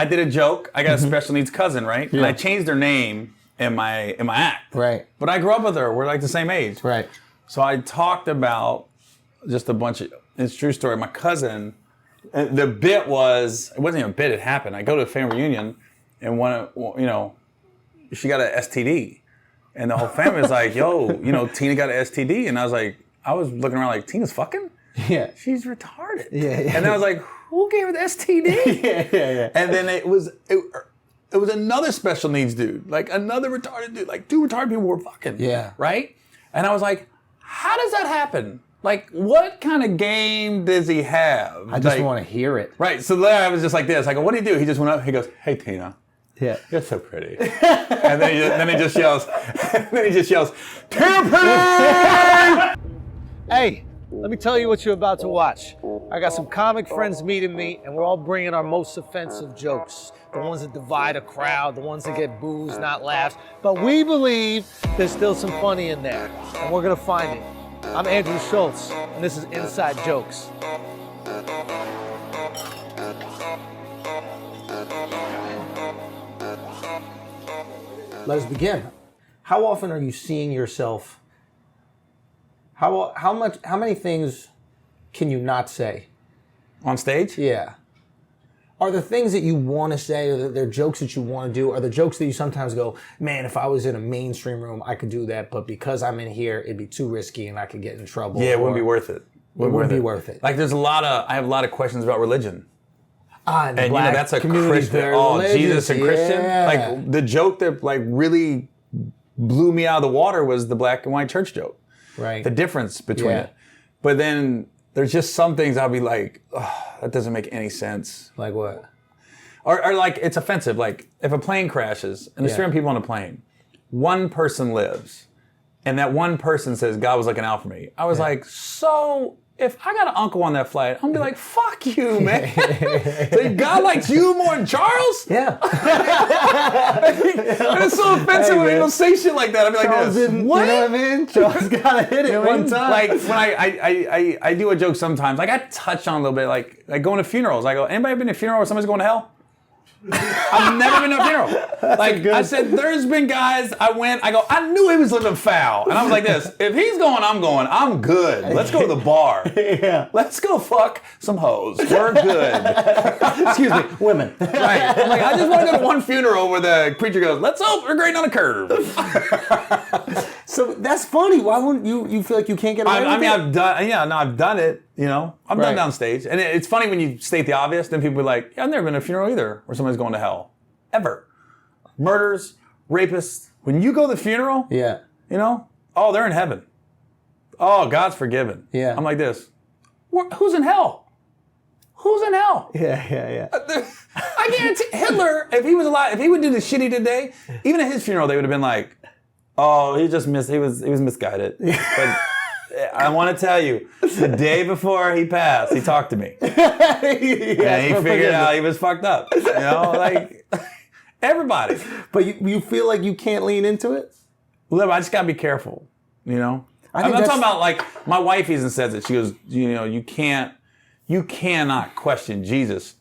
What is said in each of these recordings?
I did a joke. I got a special needs cousin, right? Yeah. And I changed her name in my act. Right. But I grew up with her. We're like the same age. Right. So I talked about just a bunch of, it's a true story. My cousin, the bit was, it wasn't even a bit, it happened. I go to a family reunion and she got an STD. And the whole family was like, yo, Tina got an STD. And I was looking around like, Tina's fucking? Yeah. She's retarded. Yeah. And I was like, who gave her the STD? Yeah. And then it was another special needs dude, like another retarded dude, like 2 retarded people were fucking. Yeah. Right? And I was like, how does that happen? Like, what kind of game does he have? I just want to hear it. Right. So then I was just like this. I go, what do you do? He just went up. He goes, hey, Tina. Yeah. You're so pretty. And then he just yells, Tina pretty! Hey, let me tell you what you're about to watch. I got some comic friends meeting me, and we're all bringing our most offensive jokes. The ones that divide a crowd, the ones that get boos, not laughs. But we believe there's still some funny in there, and we're gonna find it. I'm Andrew Schulz, and this is Inside Jokes. Let us begin. How often are you seeing yourself? How many things can you not say? On stage? Yeah. Are there things that you want to say, or there jokes that you want to do? Are there jokes that you sometimes go, man, if I was in a mainstream room, I could do that, but because I'm in here, it'd be too risky and I could get in trouble? Yeah, it wouldn't be worth it. It wouldn't be worth it. Like I have a lot of questions about religion. And that's a Christian. Oh, Jesus and Christian. Like the joke that like really blew me out of the water was the black and white church joke. Right. The difference between it. But then there's just some things I'll be like, oh, that doesn't make any sense. Like what? Or like it's offensive. Like if a plane crashes and there's 300 people on a plane, one person lives, and that one person says God was looking out for me. I was like, so if I got an uncle on that flight, I'm gonna be like, fuck you, man. So God likes you more than Charles? Yeah. And it's so offensive when people say shit like that. I'd be like, Charles didn't, what? You know what I mean? Charles gotta hit it one time. Like when I do a joke sometimes, like I touch on a little bit, like going to funerals. I go, anybody been to a funeral where somebody's going to hell? I've never been to a funeral. Like I said, there's been guys, I knew he was living foul. And I was like this, if he's going, I'm going, I'm good. Let's go to the bar. Yeah. Let's go fuck some hoes. We're good. Excuse me, women. Right. I'm like, I just want to go to one funeral where the preacher goes, let's hope we're grading on a curve. So that's funny. Why wouldn't you feel like you can't get away with it? I've done it, I've done downstage. And it's funny when you state the obvious, then people be like, yeah, I've never been to a funeral either where somebody's going to hell. Ever. Murders, rapists. When you go to the funeral, oh, they're in heaven. Oh, God's forgiven. Yeah. I'm like this. Who's in hell? Who's in hell? Yeah. I guarantee Hitler, if he was alive, if he would do the shit he did today, even at his funeral, they would have been like, oh, he was misguided. But I want to tell you, the day before he passed, he talked to me. And he figured out he was fucked up. Like everybody. But you feel like you can't lean into it? Well, I just gotta be careful. I'm talking about like my wife even says it. She goes, you cannot question Jesus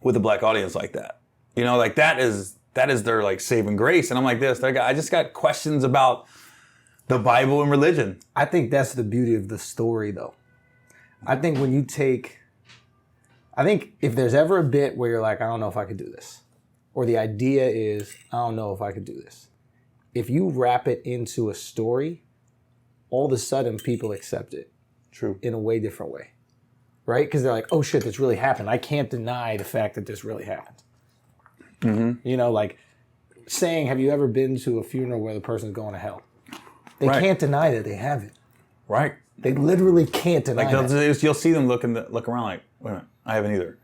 with a black audience like that. Like that is their like saving grace. And I'm like this, I just got questions about the Bible and religion. I think that's the beauty of the story though. I think if there's ever a bit where you're like, I don't know if I could do this, or the idea is, I don't know if I could do this. If you wrap it into a story, all of a sudden people accept it. True. In a way different way. Right? Because they're like, oh shit, this really happened. I can't deny the fact that this really happened. Mm-hmm. Like saying, have you ever been to a funeral where the person's going to hell? They can't deny that they haven't. Right. They literally can't deny that. You'll see them look around like, wait a minute, I haven't either.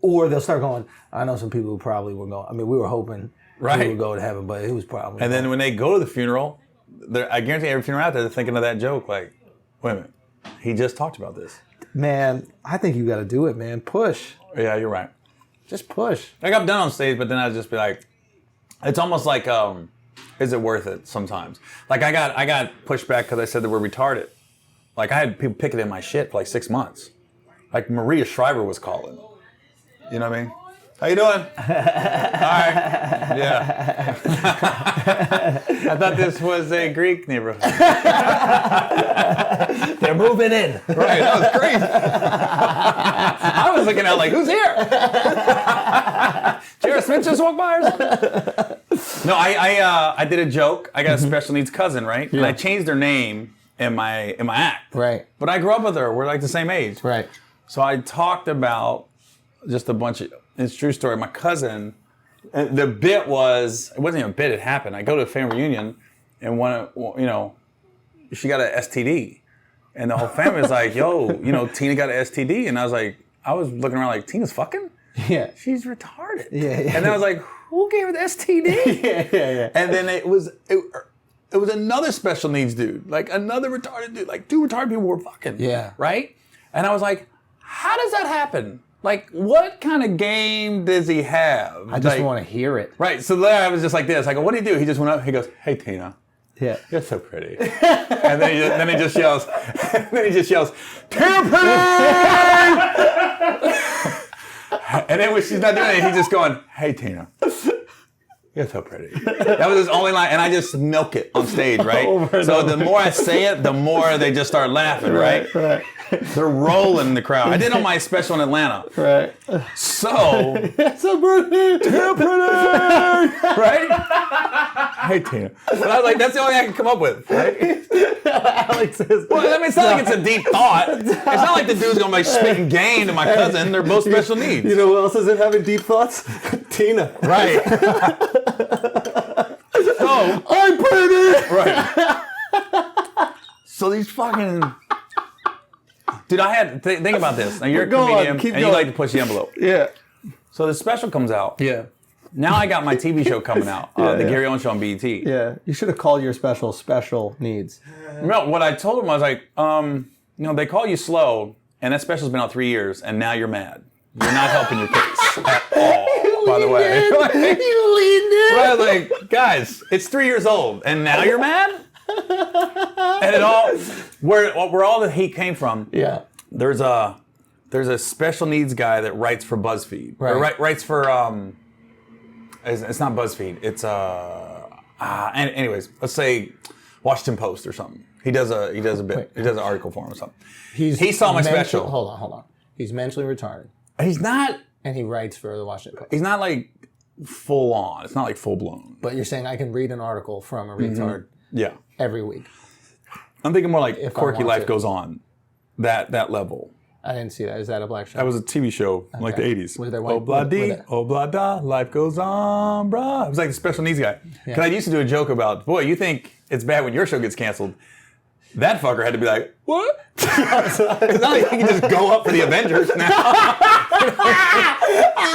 Or they'll start going, I know some people who probably were going, we were hoping we would go to heaven, but it was probably. And then when they go to the funeral, I guarantee every funeral out there, they're thinking of that joke like, wait a minute, he just talked about this. Man, I think you got to do it, man. Push. Yeah, you're right. Just push. Like I've done on stage, but then I'd just be like, it's almost like, is it worth it sometimes? Like I got pushed back because I said that we're retarded. Like I had people picketing my shit for like 6 months. Like Maria Shriver was calling. You know what I mean? How you doing? All right. Yeah. I thought this was a Greek neighborhood. They're moving in. Right, that was crazy. I was looking out like, who's here? Jared Smith just walked by or something? No, I did a joke. I got a special needs cousin, right? Yeah. And I changed her name in my act. Right. But I grew up with her. We're like the same age. Right. So I talked about just a bunch of, it's a true story. My cousin, the bit was, it wasn't even a bit, it happened. I go to a family reunion and she got an STD. And the whole family was like, yo, Tina got an STD. And I was looking around like, Tina's fucking? Yeah. She's retarded. Yeah. And then I was like, who gave her the STD? Yeah. And then it was another special needs dude, like another retarded dude, like two retarded people were fucking. Yeah. Right? And I was like, how does that happen? Like, what kind of game does he have? I just want to hear it. Right. So there I was just like this. I go, what do you do? He just went up. He goes, hey, Tina. Yeah. You're so pretty. And then he just yells, Tina! And then when she's not doing it, he's just going, hey, Tina. You're so pretty. That was his only line, and I just milk it on stage, right? So the more I say it, the more they just start laughing, right? Right. They're rolling in the crowd. I did on my special in Atlanta. Right. So, so pretty. Tina pretty, right? Hey, Tina. But I was like, that's the only thing I can come up with, right? Alex is. Well, I mean, it's not like it's a deep thought. It's not like the dude's gonna be spitting game to my cousin. They're both special needs. You know who else isn't having deep thoughts? Tina. Right. So I'm pretty. Right. So these fucking dude, I had think about this. Now you're a comedian and you like to push the envelope. Yeah. So the special comes out. Yeah. Now I got my TV show coming out, the Gary Owen Show on BET. Yeah. You should have called your special needs. No, what I told him, I was like, they call you slow, and that special's been out 3 years, and now you're mad. You're not helping your case at all, by the way. You leaned in. Right, like, guys, it's 3 years old, and now you're mad? And it all, where all the hate came from, Yeah. there's a special needs guy that writes for BuzzFeed. Right. Or writes for, it's not BuzzFeed, it's, anyways, let's say Washington Post or something. He does a bit, he does an article for him or something. He saw my special. Hold on. He's mentally retarded. He's not, And he writes for the Washington Post. he's not like full on. It's not like full blown. But you're saying I can read an article from a retard Yeah. every week. I'm thinking more like If I Quirky want Life to. Goes On. That level. I didn't see that. Is that a black show? That was a TV show in like the 80s. Was there white- Obla-dee, obla-da, life goes on, brah. It was like the special needs guy. Because I used to do a joke about, boy, you think it's bad when your show gets canceled. That fucker had to be like, what? It's not like he can just go up for the Avengers now.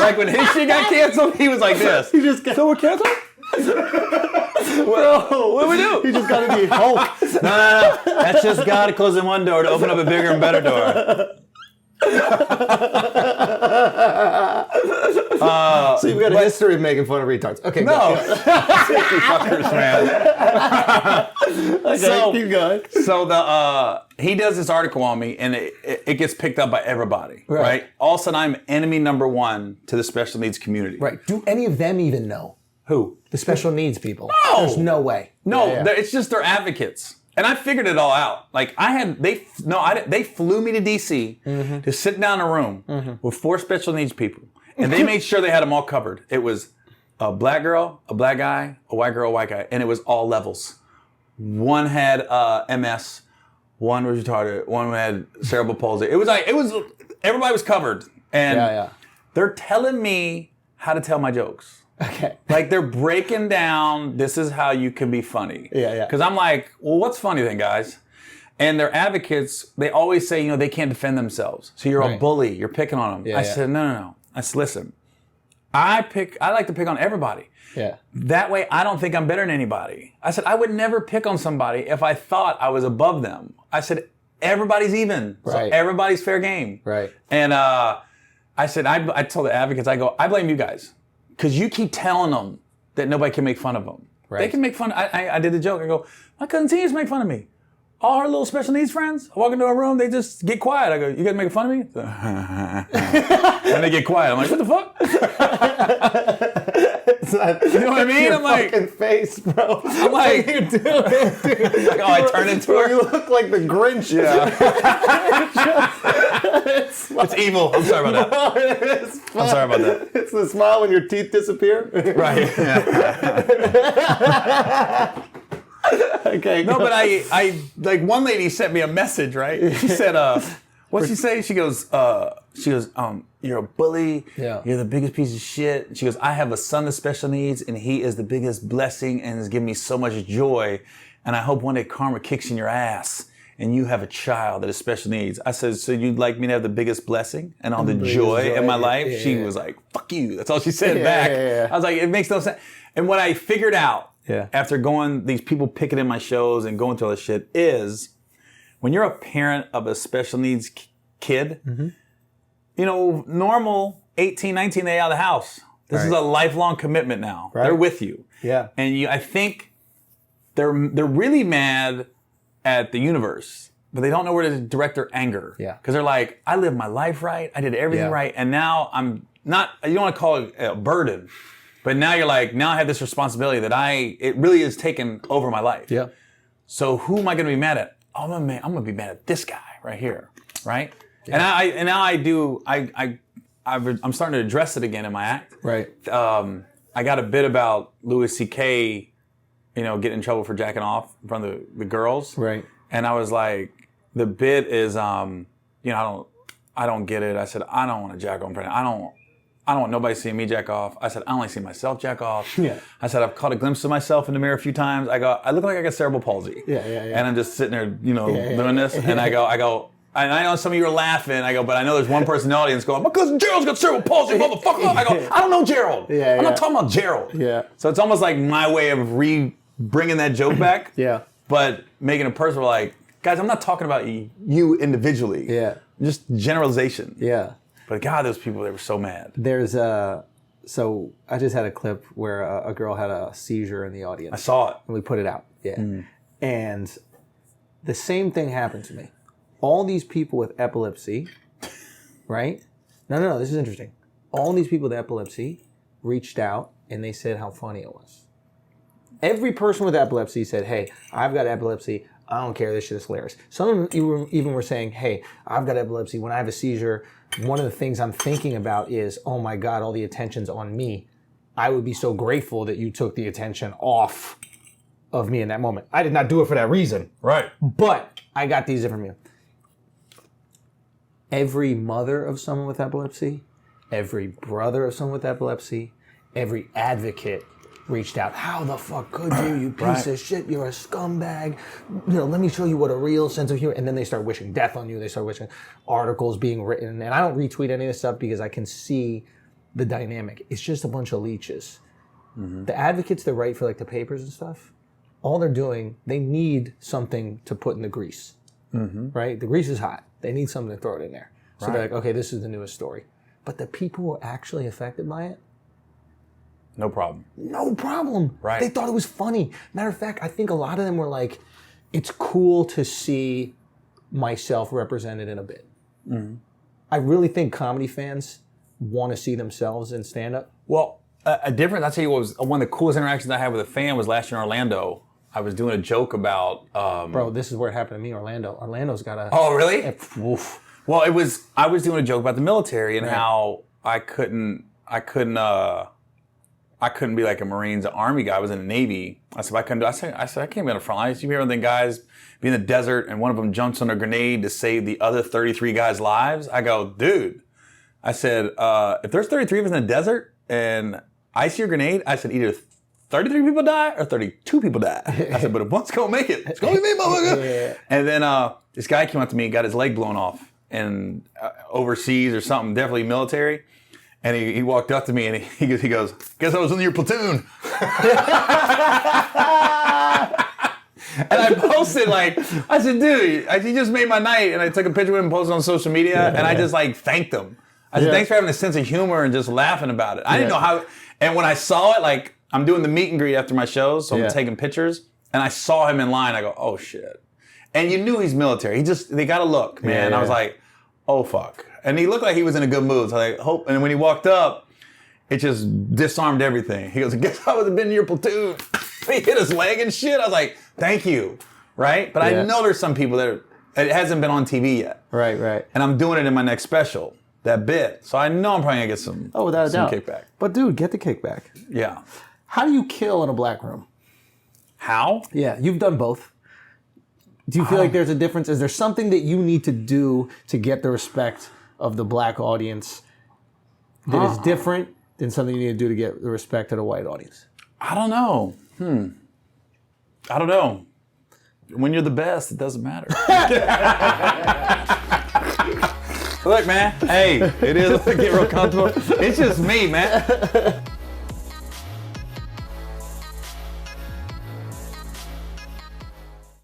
Like when his shit got canceled, he was like this. He just got, So we're canceled? Well, what do we do? he just got to be Hulk. No. That's just God closing one door to open up a bigger and better door. So you've got a history of making fun of retards. Okay, No. go. You fuckers, man. Okay, keep going. So he does this article on me, and it gets picked up by everybody, right? All of a sudden, I'm enemy number one to the special needs community. Right. Do any of them even know? Who? The special needs people. No. There's no way. No, Yeah. it's just they're advocates. And I figured it all out. Like they flew me to DC to sit down in a room with 4 special needs people, and they made sure they had them all covered. It was a black girl, a black guy, a white girl, a white guy, and it was all levels. One had MS, one was retarded, one had cerebral palsy. Everybody was covered, and they're telling me how to tell my jokes. Okay. Like they're breaking down, this is how you can be funny. Yeah. Because I'm like, well, what's funny then, guys? And they're advocates, they always say, they can't defend themselves. So you're a bully, you're picking on them. I said, no. I said, listen, I like to pick on everybody. Yeah. That way I don't think I'm better than anybody. I said, I would never pick on somebody if I thought I was above them. I said, everybody's even. So everybody's fair game. Right. And I said, I told the advocates, I go, I blame you guys. Because you keep telling them that nobody can make fun of them. Right. They can make fun. I did the joke. I go, my cousin Tina's make fun of me. all her little special needs friends, I walk into a room, they just get quiet. I go, you guys making fun of me? And they get quiet. I'm like, what the fuck? You know what I mean? I'm like, fucking face, bro. I'm like, you doing, dude? like, oh, I turn into her. You look like the Grinch. Yeah. It's evil. I'm sorry about that. I'm sorry about that. It's the smile when your teeth disappear. Right. Yeah. Okay. No, but I like one lady sent me a message, right? She said, what'd she say? She goes, you're a bully. Yeah. You're the biggest piece of shit. She goes, I have a son with special needs, and he is the biggest blessing and has given me so much joy. And I hope one day karma kicks in your ass and you have a child that has special needs. I said, so you'd like me to have the biggest blessing and all the joy in my life? Yeah, she was like, fuck you. That's all she said back. Yeah. I was like, it makes no sense. And what I figured out after these people picking in my shows and going through all this shit is when you're a parent of a special needs kid, you know, normal 18, 19, they out of the house. This is a lifelong commitment now. Right. They're with you. Yeah. And I think they're really mad at the universe, but they don't know where to direct their anger. Yeah. Because they're like, I lived my life right. I did everything right. And now I'm not, you don't want to call it a burden, but now you're like, now I have this responsibility that it really is taking over my life. Yeah. So who am I going to be mad at? Oh, I'm going to be mad at this guy right here. Right. Yeah. And now I'm starting to address it again in my act. Right. I got a bit about Louis C.K., you know, getting in trouble for jacking off in front of the girls. Right. And I was like, the bit is, you know, I don't get it. I said, I don't want to jack off in front of, I don't want nobody seeing me jack off. I said, I only see myself jack off. Yeah. I said, I've caught a glimpse of myself in the mirror a few times. I look like I got cerebral palsy. Yeah. And I'm just sitting there, you know, doing this. And I go, and I know some of you are laughing. I go, but I know there's one person in the audience going, my cousin Gerald's got cerebral palsy, motherfucker. I go, I don't know Gerald. I'm not talking about Gerald. Yeah. So it's almost like my way of bringing that joke back. Yeah. But making it personal, like, guys, I'm not talking about you individually. Yeah. Just generalization. Yeah. But God, those people, they were so mad. There's so I just had a clip where a girl had a seizure in the audience. I saw it. And we put it out. Yeah. And the same thing happened to me. All these people with epilepsy, right? No, this is interesting. All these people with epilepsy reached out and they said how funny it was. Every person with epilepsy said, hey, I've got epilepsy. I don't care. This shit is hilarious. Some of them even were saying, hey, I've got epilepsy. When I have a seizure, one of the things I'm thinking about is, oh my God, all the attention's on me. I would be so grateful that you took the attention off of me in that moment. I did not do it for that reason. Right. But I got these different views. Every mother of someone with epilepsy, every brother of someone with epilepsy, every advocate reached out. How the fuck could you, you piece of shit? You're a scumbag. You know, let me show you what a real sense of humor. And then they start wishing death on you. They start wishing articles being written. And I don't retweet any of this stuff because I can see the dynamic. It's just a bunch of leeches. Mm-hmm. The advocates that write for like the papers and stuff, all they're doing, they need something to put in the grease. Mm-hmm. Right? The grease is hot. They need something to throw it in there. So they're like, okay, this is the newest story. But the people who are actually affected by it, no problem. No problem. Right. They thought it was funny. Matter of fact, I think a lot of them were like, it's cool to see myself represented in a bit. Mm-hmm. I really think comedy fans want to see themselves in stand-up. Well, a difference, I'll tell you what was one of the coolest interactions I had with a fan was last year in Orlando. I was doing a joke about... Bro, this is where it happened to me, Orlando. Orlando's got a... Oh, really? Well, I was doing a joke about the military and how I couldn't be like a Marines or Army guy. I was in the Navy. I said, I can't be on the front lines. You hear the guys be in the desert and one of them jumps on a grenade to save the other 33 guys' lives? I go, dude. I said, if there's 33 of us in the desert and I see a grenade, I said, either 33 people die or 32 people die. I said, but if one's gonna make it, it's gonna be me, motherfucker. And then this guy came up to me, got his leg blown off and overseas or something, definitely military. And he walked up to me and he goes, guess I was in your platoon. And I posted I said, dude, he just made my night. And I took a picture with him and posted on social media. And I just thanked him. I said, thanks for having a sense of humor and just laughing about it. I didn't know how, and when I saw it, I'm doing the meet and greet after my shows. So I'm taking pictures and I saw him in line. I go, oh shit. And you knew he's military. They got to look, man. Yeah. I was like, oh, fuck. And he looked like he was in a good mood. So I hope. And when he walked up, it just disarmed everything. He goes, guess I would have been in your platoon. He hit his leg and shit. I was like, thank you. Right? But I know there's some people it hasn't been on TV yet. Right. And I'm doing it in my next special, that bit. So I know I'm probably going to get some, without a doubt. kickback. But dude, get the kickback. Yeah. How do you kill in a black room? How? Yeah, you've done both. Do you feel like there's a difference? Is there something that you need to do to get the respect of the black audience that is different than something you need to do to get the respect of the white audience? I don't know. I don't know. When you're the best, it doesn't matter. Look, man. Hey, it is. Get real comfortable. It's just me, man.